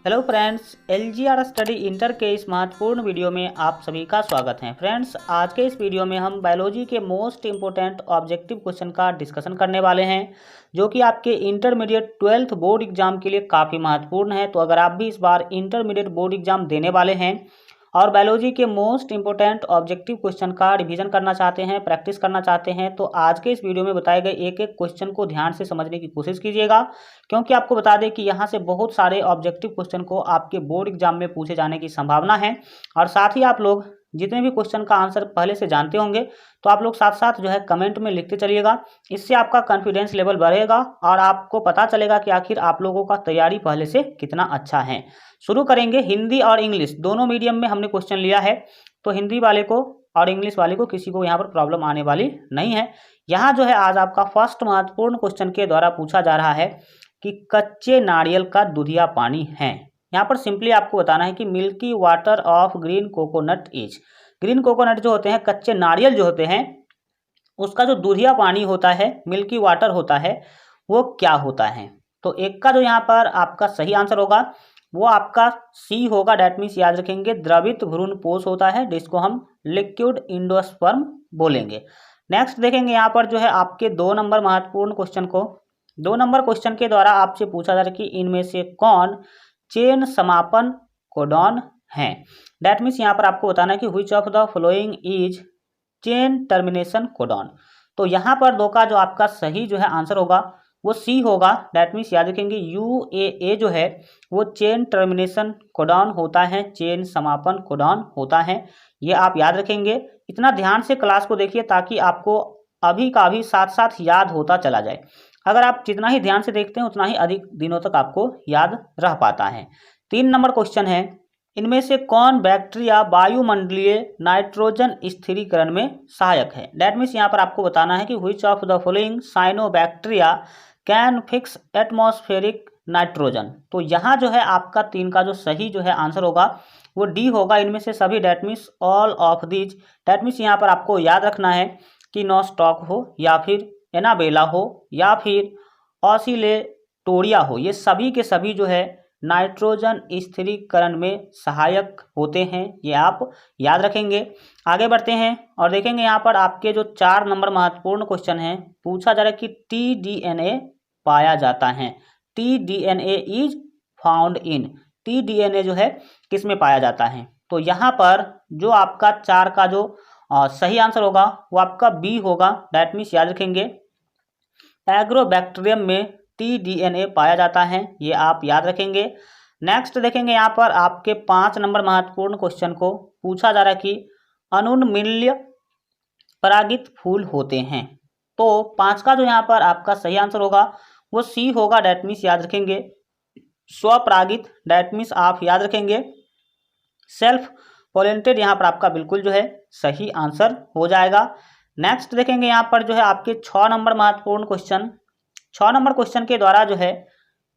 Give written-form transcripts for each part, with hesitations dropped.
Hello friends, LGR study inter के इस महत्वपूर्ण वीडियो में आप सभी का स्वागत है। फ्रेंड्स, आज के इस वीडियो में हम बायोलॉजी के मोस्ट इंपोर्टेंट ऑब्जेक्टिव क्वेश्चन का डिस्कशन करने वाले हैं, जो कि आपके इंटरमीडिएट 12th बोर्ड एग्जाम के लिए काफ़ी महत्वपूर्ण है। तो अगर आप भी इस बार इंटरमीडिएट बोर्ड एग्जाम देने वाले हैं और बायोलॉजी के मोस्ट इंपोर्टेंट ऑब्जेक्टिव क्वेश्चन का रिवीजन करना चाहते हैं, प्रैक्टिस करना चाहते हैं, तो आज के इस वीडियो में बताए गए एक एक क्वेश्चन को ध्यान से समझने की कोशिश कीजिएगा, क्योंकि आपको बता दें कि यहाँ से बहुत सारे ऑब्जेक्टिव क्वेश्चन को आपके बोर्ड एग्जाम में पूछे जाने की संभावना है। और साथ ही आप लोग जितने भी क्वेश्चन का आंसर पहले से जानते होंगे, तो आप लोग साथ साथ जो है कमेंट में लिखते चलिएगा। इससे आपका कॉन्फिडेंस लेवल बढ़ेगा और आपको पता चलेगा कि आखिर आप लोगों का तैयारी पहले से कितना अच्छा है। शुरू करेंगे। हिंदी और इंग्लिश दोनों मीडियम में हमने क्वेश्चन लिया है, तो हिंदी वाले को और इंग्लिश वाले को किसी को यहाँ पर प्रॉब्लम आने वाली नहीं है। यहाँ जो है आज आपका फर्स्ट महत्वपूर्ण क्वेश्चन के द्वारा पूछा जा रहा है कि कच्चे नारियल का दूधिया पानी है। यहाँ पर सिंपली आपको बताना है कि milky water of green coconut is. Green coconut जो होते हैं, कच्चे नारियल जो होते हैं, उसका जो दूधिया पानी होता है, मिल्की वाटर होता है, वो क्या होता है। तो एक का जो यहाँ पर आपका सही आंसर होगा वो आपका सी होगा। डैट मीन्स याद रखेंगे द्रवित भ्रूणपोष होता है, जिसको हम लिक्विड एंडोस्पर्म बोलेंगे। नेक्स्ट देखेंगे यहाँ पर जो है आपके 2 नंबर महत्वपूर्ण क्वेश्चन को। 2 नंबर क्वेश्चन के द्वारा आपसे पूछा जा रहा है कि इनमें से कौन चेन समापन कोडॉन है। डैट मीन्स यहाँ पर आपको बताना है कि which of the following is chain termination codon. तो यहाँ पर 2 का जो आपका सही जो है आंसर होगा वो सी होगा। डैट मीन्स याद रखेंगे UAA जो है वो चेन टर्मिनेशन कोडॉन होता है, चेन समापन कोडॉन होता है। ये आप याद रखेंगे। इतना ध्यान से क्लास को देखिए ताकि आपको अभी का अभी साथ साथ याद होता चला जाए। अगर आप जितना ही ध्यान से देखते हैं उतना ही अधिक दिनों तक आपको याद रह पाता है। 3 नंबर क्वेश्चन है, इनमें से कौन बैक्टीरिया वायुमंडलीय नाइट्रोजन स्थिरीकरण में सहायक है। डैट मीन्स यहाँ पर आपको बताना है कि which of the following cyanobacteria can fix atmospheric nitrogen. तो यहाँ जो है आपका 3 का जो सही जो है आंसर होगा वो डी होगा। इनमें से सभी, that means all of these. That means यहाँ पर आपको याद रखना है कि नॉस्टॉक हो या फिर एनाबेला हो या फिर ऑसिलेटोरिया हो, ये सभी के सभी जो है नाइट्रोजन स्थिरीकरण में सहायक होते हैं। ये आप याद रखेंगे। आगे बढ़ते हैं और देखेंगे यहाँ पर आपके जो 4 नंबर महत्वपूर्ण क्वेश्चन है, पूछा जा रहा है कि TDNA पाया जाता है। TDNA is found in. TDNA जो है किस में पाया जाता है। तो यहाँ पर जो आपका 4 का जो सही आंसर होगा वो आपका बी होगा। डैट मीन्स याद रखेंगे एग्रोबैक्टीरियम में TDNA पाया जाता है। ये आप याद रखेंगे। नेक्स्ट देखेंगे यहाँ पर आपके 5 नंबर महत्वपूर्ण क्वेश्चन को। पूछा जा रहा है कि अनुन्मील्य परागित फूल होते हैं। तो 5 का जो यहाँ पर आपका सही आंसर होगा वो सी होगा। डैट मीन्स याद रखेंगे स्वपरागित। डैट मीन्स आप याद रखेंगे सेल्फ पोलेंटेड। यहाँ पर आपका बिल्कुल जो है सही आंसर हो जाएगा। नेक्स्ट देखेंगे यहाँ पर जो है आपके 6 नंबर महत्वपूर्ण क्वेश्चन। 6 नंबर क्वेश्चन के द्वारा जो है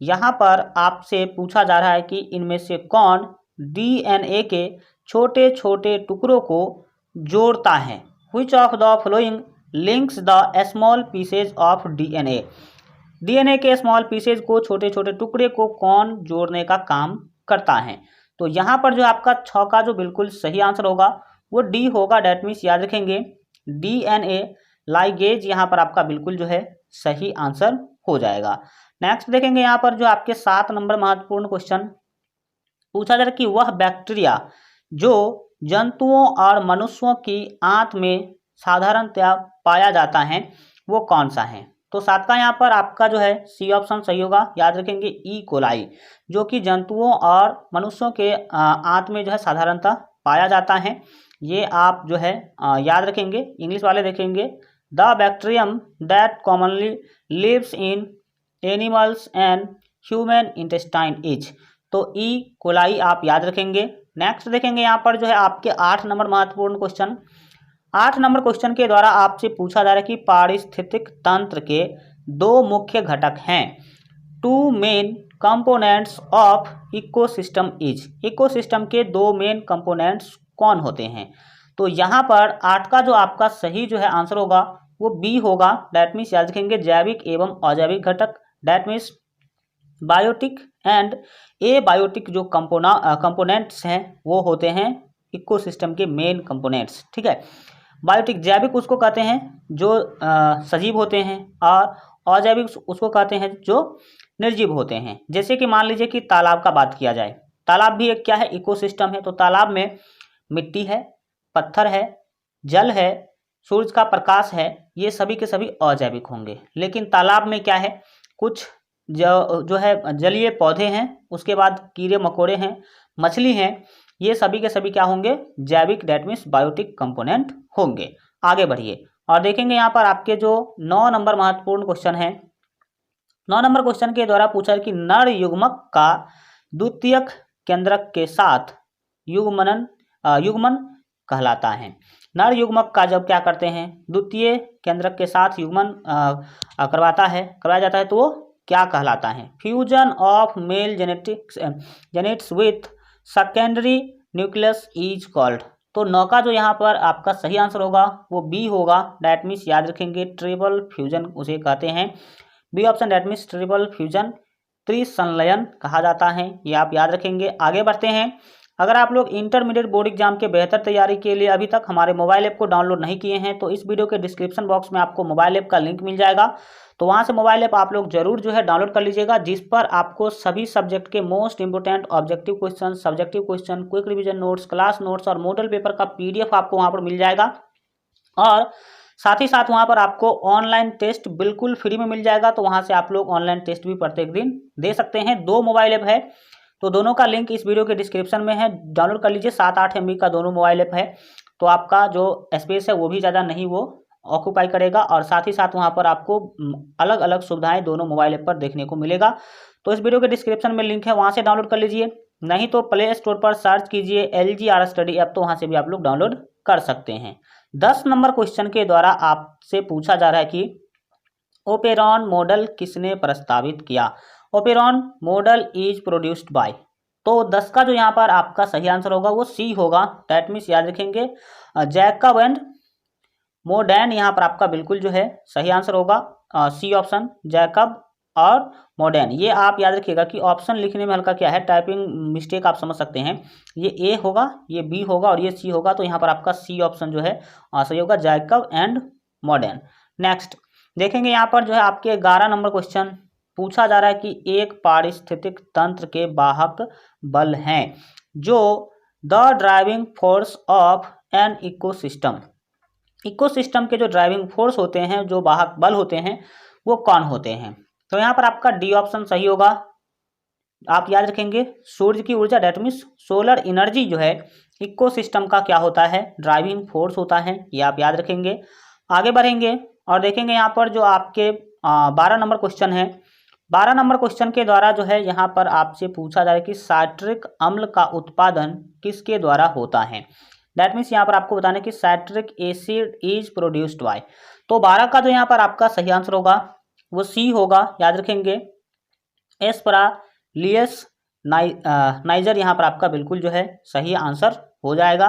यहाँ पर आपसे पूछा जा रहा है कि इनमें से कौन DNA के छोटे छोटे टुकड़ों को जोड़ता है। Which of the following links the small pieces of DNA के स्मॉल पीसेज को, छोटे छोटे टुकड़े को कौन जोड़ने का काम करता है। तो यहाँ पर जो आपका 6 का जो बिल्कुल सही आंसर होगा वो डी होगा। डैट मीन्स याद रखेंगे DNA लाइगेज यहाँ पर आपका बिल्कुल जो है सही आंसर हो जाएगा। नेक्स्ट देखेंगे यहाँ पर जो आपके 7 नंबर महत्वपूर्ण क्वेश्चन। पूछा जा रहा है कि वह बैक्टीरिया जो जंतुओं और मनुष्यों की आंत में साधारणतया पाया जाता है वो कौन सा है। तो 7 का यहाँ पर आपका जो है सी ऑप्शन सही होगा। याद रखेंगे ई कोलाई, जो कि जंतुओं और मनुष्यों के आंत में जो है साधारणतः पाया जाता है। ये आप जो है याद रखेंगे। इंग्लिश वाले देखेंगे the bacterium that commonly lives in animals and human intestine is. तो ई कोलाई आप याद रखेंगे। नेक्स्ट देखेंगे यहाँ पर जो है आपके 8 नंबर महत्वपूर्ण क्वेश्चन। 8 नंबर क्वेश्चन के द्वारा आपसे पूछा जा रहा है कि पारिस्थितिक तंत्र के 2 मुख्य घटक हैं। 2 main components of ecosystem is. Ecosystem के 2 मेन कंपोनेंट्स कौन होते हैं। तो यहाँ पर 8 का जो आपका सही जो है आंसर होगा वो बी होगा। डैट मीन्स याद रखेंगे जैविक एवं अजैविक घटक। That means biotic and abiotic जो कंपोनेंट्स हैं वो होते हैं इकोसिस्टम के मेन कंपोनेंट्स। ठीक है, बायोटिक जैविक उसको कहते हैं जो सजीव होते हैं, और अजैविक उसको कहते हैं जो निर्जीव होते हैं। जैसे कि मान लीजिए कि तालाब का बात किया जाए, तालाब भी एक क्या है, इकोसिस्टम है। तो तालाब में मिट्टी है, पत्थर है, जल है, सूरज का प्रकाश है, ये सभी के सभी अजैविक होंगे। लेकिन तालाब में क्या है, कुछ जो है जलीय पौधे हैं, उसके बाद कीड़े मकोड़े हैं, मछली हैं, ये सभी के सभी क्या होंगे, जैविक, डेट मीन्स बायोटिक कंपोनेंट होंगे। आगे बढ़िए और देखेंगे यहाँ पर आपके जो 9 नंबर महत्वपूर्ण क्वेश्चन है। 9 नंबर क्वेश्चन के द्वारा पूछा है कि नर युग्मक का द्वितीयक केंद्रक के साथ युग्मन कहलाता है। नर युग्मक का जब क्या करते हैं, द्वितीय केंद्रक के साथ युग्मन करवाया जाता है तो वो क्या कहलाता है? Fusion of male gametes with secondary nucleus is called. तो 9 का जो यहाँ पर आपका सही आंसर होगा वो बी होगा। डैट मीन्स याद रखेंगे ट्रिपल फ्यूजन उसे कहते हैं। B option, that means triple fusion, त्रिसंलयन कहा जाता है, ये आप याद रखेंगे। आगे बढ़ते हैं। अगर आप लोग इंटरमीडिएट बोर्ड एग्जाम के बेहतर तैयारी के लिए अभी तक हमारे मोबाइल ऐप को डाउनलोड नहीं किए हैं तो इस वीडियो के डिस्क्रिप्शन बॉक्स में आपको मोबाइल ऐप का लिंक मिल जाएगा, तो वहां से मोबाइल ऐप आप लोग जरूर जो है डाउनलोड कर लीजिएगा, जिस पर आपको सभी सब्जेक्ट के most important objective question, subjective question, quick revision notes, class notes और मॉडल पेपर का PDF आपको वहां पर मिल जाएगा। और साथ ही साथ वहां पर आपको ऑनलाइन टेस्ट बिल्कुल फ्री में मिल जाएगा, तो वहां से आप लोग ऑनलाइन टेस्ट भी प्रत्येक दिन दे सकते हैं। 2 मोबाइल ऐप है, तो दोनों का लिंक इस वीडियो के डिस्क्रिप्शन में है, डाउनलोड कर लीजिए। 7-8 MB का दोनों मोबाइल ऐप है, तो आपका जो स्पेस है वो भी ज़्यादा नहीं वो ऑक्यूपाई करेगा, और साथ ही साथ वहाँ पर आपको अलग अलग सुविधाएं दोनों मोबाइल ऐप पर देखने को मिलेगा। तो इस वीडियो के डिस्क्रिप्शन में लिंक है, वहाँ से डाउनलोड कर लीजिए, नहीं तो प्ले स्टोर पर सर्च कीजिए LGR स्टडी ऐप, तो वहाँ से भी आप लोग डाउनलोड कर सकते हैं। 10 नंबर क्वेश्चन के द्वारा आपसे पूछा जा रहा है कि ओपेरॉन मॉडल किसने प्रस्तावित किया? Operon model is produced by. तो 10 का जो यहाँ पर आपका सही आंसर होगा वो सी होगा। डैट मीन्स याद रखेंगे जैकब एंड मोडेन, यहाँ पर आपका बिल्कुल जो है सही आंसर होगा सी ऑप्शन, जैकब और मोडेन। ये आप याद रखिएगा कि ऑप्शन लिखने में हल्का क्या है, टाइपिंग मिस्टेक आप समझ सकते हैं। ये ए होगा, ये बी होगा और ये सी होगा, तो यहाँ पर आपका सी ऑप्शन जो है सही होगा, जैकब एंड मोडेन। नेक्स्ट देखेंगे यहाँ पर जो है आपके 11 नंबर क्वेश्चन पूछा जा रहा है कि एक पारिस्थितिक तंत्र के वाहक बल हैं जो the driving force of an ecosystem. Ecosystem के जो ड्राइविंग फोर्स होते हैं, जो वाहक बल होते हैं, वो कौन होते हैं? तो यहाँ पर आपका डी ऑप्शन सही होगा। आप याद रखेंगे सूर्य की ऊर्जा, डेट मीन्स सोलर एनर्जी जो है इकोसिस्टम का क्या होता है, ड्राइविंग फोर्स होता है, ये आप याद रखेंगे। आगे बढ़ेंगे और देखेंगे यहाँ पर जो आपके 12 नंबर क्वेश्चन है। 12 नंबर क्वेश्चन के द्वारा जो है यहाँ पर आपसे पूछा जा रहा है कि साइट्रिक अम्ल का उत्पादन किसके द्वारा होता है? दैट मीन्स यहाँ पर आपको बताना है कि citric acid is produced by. तो 12 का जो यहाँ पर आपका सही आंसर होगा वो सी होगा, याद रखेंगे एस्परालियस नाइजर, यहाँ पर आपका बिल्कुल जो है सही आंसर हो जाएगा।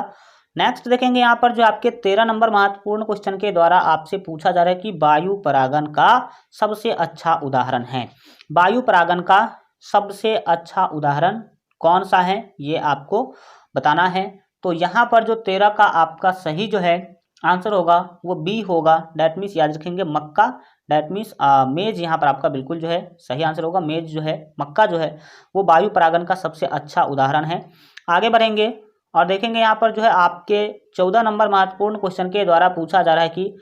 नेक्स्ट देखेंगे यहाँ पर जो आपके 13 नंबर महत्वपूर्ण क्वेश्चन के द्वारा आपसे पूछा जा रहा है कि वायु परागन का सबसे अच्छा उदाहरण है। वायु परागन का सबसे अच्छा उदाहरण कौन सा है, ये आपको बताना है। तो यहाँ पर जो 13 का आपका सही जो है आंसर होगा वो बी होगा। डैट मीन्स याद रखेंगे मक्का, डैट मीन्स मेज, यहाँ पर आपका बिल्कुल जो है सही आंसर होगा। मेज जो है, मक्का जो है वो वायु परागन का सबसे अच्छा उदाहरण है। आगे बढ़ेंगे और देखेंगे यहाँ पर जो है आपके 14 नंबर महत्वपूर्ण क्वेश्चन के द्वारा पूछा जा रहा है कि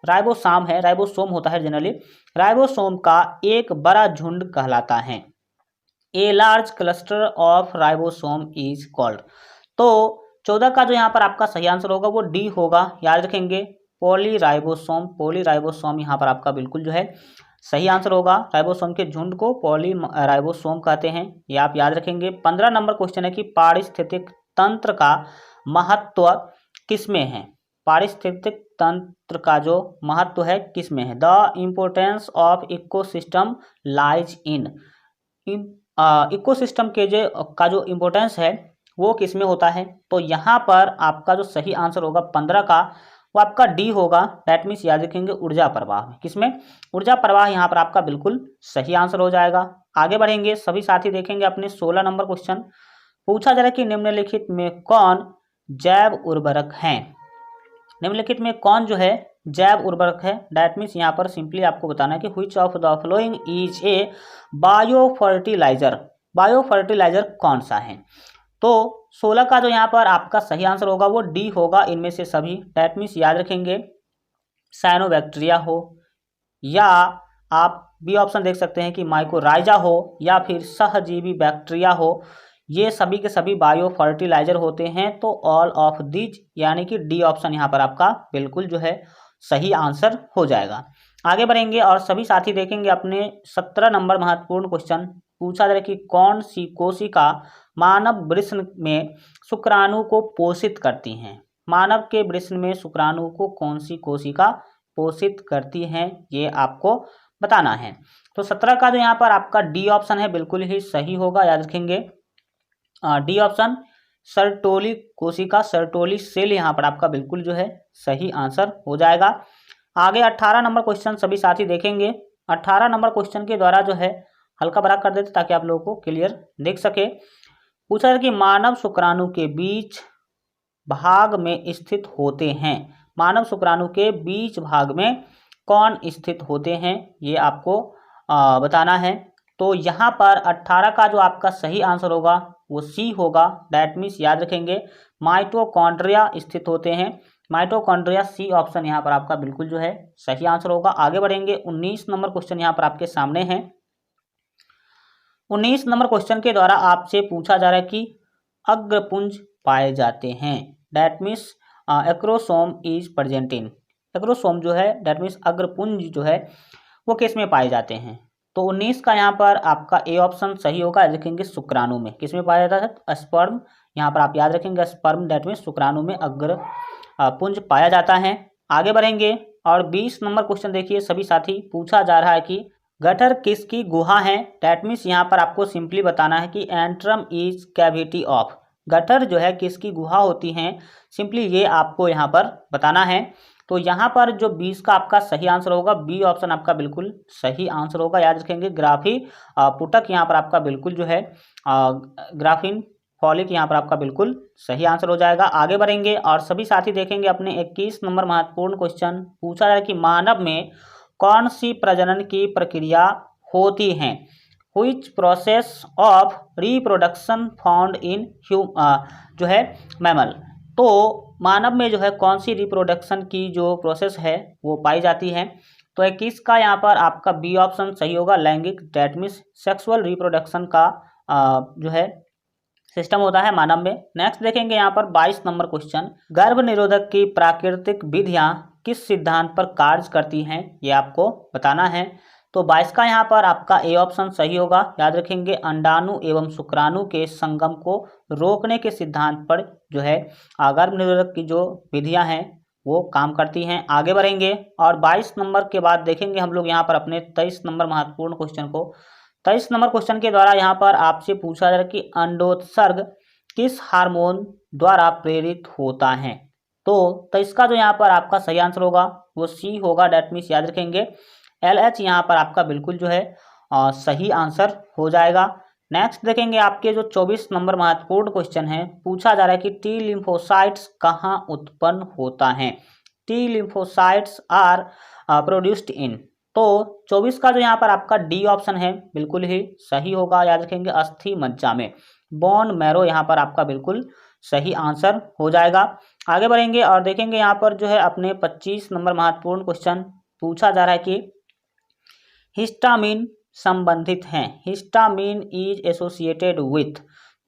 राइबोसोम है, राइबोसोम होता है जनरली, राइबोसोम का एक बड़ा झुंड कहलाता है। A large cluster of ribosome is called. तो 14 का जो यहाँ पर आपका सही आंसर होगा वो डी होगा, याद रखेंगे पॉलीराइबोसोम। पॉलीराइबोसोम यहाँ पर आपका बिल्कुल जो है सही आंसर होगा। राइबोसोम के झुंड को पॉलीराइबोसोम कहते हैं, ये आप याद रखेंगे। 15 नंबर क्वेश्चन है कि पारिस्थितिक तंत्र का महत्व किसमें है? पारिस्थितिक तंत्र का जो महत्व है किसमें है? The importance of ecosystem lies in. Ecosystem के जो इम्पोर्टेंस है वो किसमें होता है? तो यहाँ पर आपका जो सही आंसर होगा 15 का वो आपका डी होगा। दैट मीन्स याद रखेंगे ऊर्जा प्रवाह में। किसमें? ऊर्जा प्रवाह यहाँ पर आपका बिल्कुल सही आंसर हो जाएगा। आगे बढ़ेंगे, सभी साथी देखेंगे अपने 16 नंबर क्वेश्चन। पूछा जा रहा है कि निम्नलिखित में कौन जैव उर्वरक हैं? निम्नलिखित में कौन जो है जैव उर्वरक है? दैट मीन्स यहाँ पर सिंपली आपको बताना है कि which of the following is a bio fertiliser. Bio fertiliser कौन सा है? तो 16 का जो यहाँ पर आपका सही आंसर होगा वो डी होगा, इनमें से सभी। दैट मीन्स याद रखेंगे साइनोबैक्टीरिया हो, या आप बी ऑप्शन देख सकते हैं कि माइकोराइजा हो, या फिर सहजीवी बैक्टीरिया हो, ये सभी के सभी बायो फर्टिलाइजर होते हैं। तो ऑल ऑफ दीज यानी कि डी ऑप्शन यहाँ पर आपका बिल्कुल जो है सही आंसर हो जाएगा। आगे बढ़ेंगे और सभी साथी देखेंगे अपने 17 नंबर महत्वपूर्ण क्वेश्चन। पूछा जाए कि कौन सी कोशिका मानव वृषण में शुक्राणु को पोषित करती हैं? मानव के वृषण में शुक्राणु को कौन सी कोशिका पोषित करती हैं, ये आपको बताना है। तो 17 का जो यहाँ पर आपका डी ऑप्शन है बिल्कुल ही सही होगा, याद रखेंगे डी ऑप्शन सर्टोली कोशिका, सर्टोली सेल यहाँ पर आपका बिल्कुल जो है सही आंसर हो जाएगा। आगे 18 नंबर क्वेश्चन सभी साथी देखेंगे। 18 नंबर क्वेश्चन के द्वारा जो है हल्का भरा कर देते ताकि आप लोगों को क्लियर देख सके। पूछा है कि मानव शुक्राणु के बीच भाग में स्थित होते हैं। मानव शुक्राणु के बीच भाग में कौन स्थित होते हैं, ये आपको बताना है। तो यहाँ पर 18 का जो आपका सही आंसर होगा वो सी होगा। दैट मीन्स याद रखेंगे माइटोकॉन्ड्रिया स्थित होते हैं। माइटोकॉन्ड्रिया, सी ऑप्शन यहाँ पर आपका बिल्कुल जो है सही आंसर होगा। आगे बढ़ेंगे, 19 नंबर क्वेश्चन यहाँ पर आपके सामने है। 19 नंबर क्वेश्चन के द्वारा आपसे पूछा जा रहा है कि अग्रपुंज पाए जाते हैं। That means acrosome is present in. Acrosome जो है दैट मीन्स अग्रपुंज जो है वो किस में पाए जाते हैं? तो 19 का यहाँ पर आपका ए ऑप्शन सही होगा, रखेंगे शुक्राणु में। किस में पाया जाता है? स्पर्म। यहाँ पर आप याद रखेंगे स्पर्म, दैट मीन्स शुक्राणु में अग्र पुंज पाया जाता है। आगे बढ़ेंगे और 20 नंबर क्वेश्चन देखिए सभी साथी। पूछा जा रहा है कि गटर किसकी गुहा है? दैट मीन्स यहाँ पर आपको सिंपली बताना है कि antrum is cavity of. Gutter जो है किसकी गुहा होती हैं, सिंपली ये आपको यहाँ पर बताना है। तो यहाँ पर जो 20 का आपका सही आंसर होगा, बी ऑप्शन आपका बिल्कुल सही आंसर होगा। याद रखेंगे ग्राफी पुटक यहाँ पर आपका बिल्कुल जो है ग्राफीन फॉलिक यहाँ पर आपका बिल्कुल सही आंसर हो जाएगा। आगे बढ़ेंगे और सभी साथी देखेंगे अपने 21 नंबर महत्वपूर्ण क्वेश्चन। पूछा जाए कि मानव में कौन सी प्रजनन की प्रक्रिया होती है? Which process of reproduction found in जो है मैमल। तो मानव में जो है कौन सी रिप्रोडक्शन की जो प्रोसेस है वो पाई जाती है? तो 21 का यहाँ पर आपका बी ऑप्शन सही होगा, लैंगिक, दैट मीन्स सेक्सुअल रिप्रोडक्शन का जो है सिस्टम होता है मानव में। नेक्स्ट देखेंगे यहाँ पर 22 नंबर क्वेश्चन। गर्भ निरोधक की प्राकृतिक विधियाँ किस सिद्धांत पर कार्य करती हैं, ये आपको बताना है। तो 22 का यहाँ पर आपका ए ऑप्शन सही होगा। याद रखेंगे अंडाणु एवं शुक्राणु के संगम को रोकने के सिद्धांत पर जो है गर्भ निरोधक की जो विधियां हैं वो काम करती हैं। आगे बढ़ेंगे और 22 नंबर के बाद देखेंगे हम लोग यहाँ पर अपने 23 नंबर महत्वपूर्ण क्वेश्चन को। 23 नंबर क्वेश्चन के द्वारा यहाँ पर आपसे पूछा जा रहा है कि अंडोत्सर्ग किस हार्मोन द्वारा प्रेरित होता है? तो इसका जो यहाँ पर आपका सही आंसर होगा वो सी होगा। डेट मीन्स याद रखेंगे LH यहाँ पर आपका बिल्कुल जो है सही आंसर हो जाएगा। नेक्स्ट देखेंगे आपके जो 24 नंबर महत्वपूर्ण क्वेश्चन है। पूछा जा रहा है कि टी लिम्फोसाइट्स कहाँ उत्पन्न होता है? T lymphocytes are produced in. तो 24 का जो यहाँ पर आपका डी ऑप्शन है बिल्कुल ही सही होगा। याद रखेंगे अस्थि मज्जा में, बोन मैरो यहाँ पर आपका बिल्कुल सही आंसर हो जाएगा। आगे बढ़ेंगे और देखेंगे यहाँ पर जो है अपने 25 नंबर महत्वपूर्ण क्वेश्चन। पूछा जा रहा है कि हिस्टामिन संबंधित हैं। Histamine is associated with.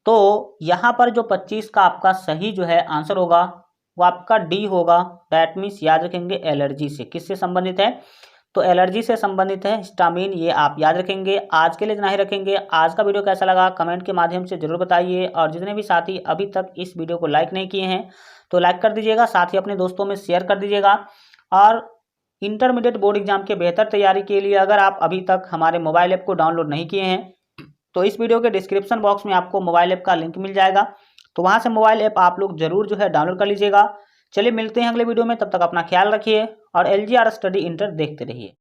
तो यहाँ पर जो 25 का आपका सही जो है आंसर होगा वो आपका डी होगा। दैट मीन्स याद रखेंगे एलर्जी से। किससे संबंधित है? तो एलर्जी से संबंधित है हिस्टामिन, ये आप याद रखेंगे। आज के लिए इतना ही रखेंगे। आज का वीडियो कैसा लगा कमेंट के माध्यम से जरूर बताइए, और जितने भी साथी अभी तक इस वीडियो को लाइक नहीं किए हैं तो लाइक कर दीजिएगा, साथ ही अपने दोस्तों में शेयर कर दीजिएगा। और इंटरमीडिएट बोर्ड एग्जाम के बेहतर तैयारी के लिए अगर आप अभी तक हमारे मोबाइल ऐप को डाउनलोड नहीं किए हैं तो इस वीडियो के डिस्क्रिप्शन बॉक्स में आपको मोबाइल ऐप का लिंक मिल जाएगा, तो वहां से मोबाइल ऐप आप लोग जरूर जो है डाउनलोड कर लीजिएगा। चलिए मिलते हैं अगले वीडियो में, तब तक अपना ख्याल रखिए और LGR स्टडी इंटर देखते रहिए।